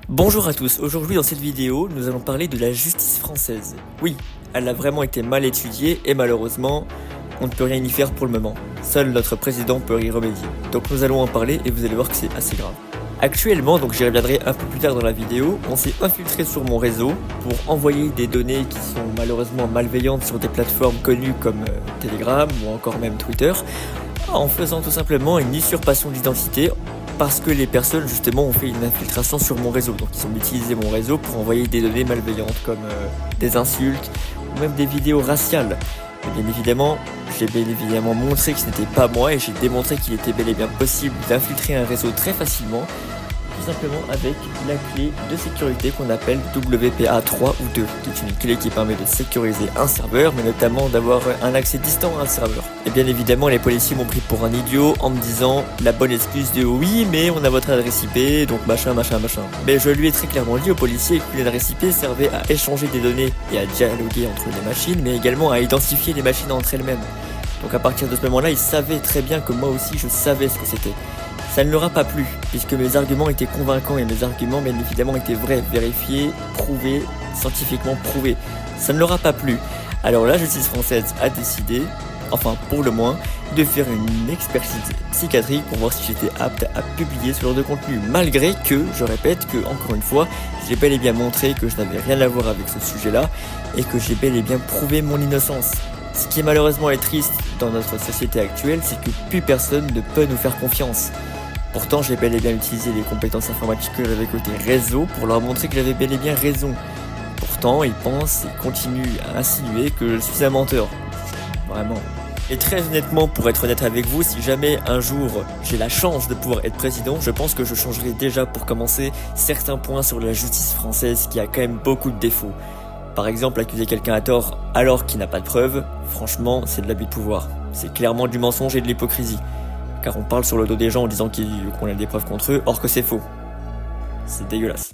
Bonjour à tous, aujourd'hui dans cette vidéo, nous allons parler de la justice française. Oui, elle a vraiment été mal étudiée et malheureusement, on ne peut rien y faire pour le moment. Seul notre président peut y remédier. Donc nous allons en parler et vous allez voir que c'est assez grave. Actuellement, donc j'y reviendrai un peu plus tard dans la vidéo, on s'est infiltré sur mon réseau pour envoyer des données qui sont malheureusement malveillantes sur des plateformes connues comme Telegram ou encore même Twitter, en faisant tout simplement une usurpation d'identité parce que les personnes justement ont fait une infiltration sur mon réseau. Donc ils ont utilisé mon réseau pour envoyer des données malveillantes comme des insultes ou même des vidéos raciales. Et bien évidemment, j'ai bien évidemment montré que ce n'était pas moi et j'ai démontré qu'il était bel et bien possible d'infiltrer un réseau très facilement, tout simplement avec la clé de sécurité qu'on appelle WPA3 ou 2, qui est une clé qui permet de sécuriser un serveur, mais notamment d'avoir un accès distant à un serveur. Et bien évidemment, les policiers m'ont pris pour un idiot en me disant la bonne excuse de oui, mais on a votre adresse IP, donc machin. Mais je lui ai très clairement dit aux policiers que l'adresse IP servait à échanger des données et à dialoguer entre les machines, mais également à identifier les machines entre elles-mêmes. Donc à partir de ce moment-là, ils savaient très bien que moi aussi je savais ce que c'était. Ça ne leur a pas plu, puisque mes arguments étaient convaincants et mes arguments bien évidemment étaient vrais, vérifiés, prouvés, scientifiquement prouvés. Ça ne leur a pas plu. Alors la justice française a décidé, enfin pour le moins, de faire une expertise psychiatrique pour voir si j'étais apte à publier ce genre de contenu, malgré que, je répète que, encore une fois, j'ai bel et bien montré que je n'avais rien à voir avec ce sujet-là et que j'ai bel et bien prouvé mon innocence. Ce qui malheureusement est triste dans notre société actuelle, c'est que plus personne ne peut nous faire confiance. Pourtant, j'ai bel et bien utilisé les compétences informatiques que j'avais côté réseau pour leur montrer que j'avais bel et bien raison. Pourtant, ils pensent et continuent à insinuer que je suis un menteur. Vraiment. Et très honnêtement, pour être honnête avec vous, si jamais un jour j'ai la chance de pouvoir être président, je pense que je changerai déjà pour commencer certains points sur la justice française qui a quand même beaucoup de défauts. Par exemple, accuser quelqu'un à tort alors qu'il n'a pas de preuves, franchement, c'est de l'abus de pouvoir. C'est clairement du mensonge et de l'hypocrisie. Car on parle sur le dos des gens en disant qu'on a des preuves contre eux, or que c'est faux. C'est dégueulasse.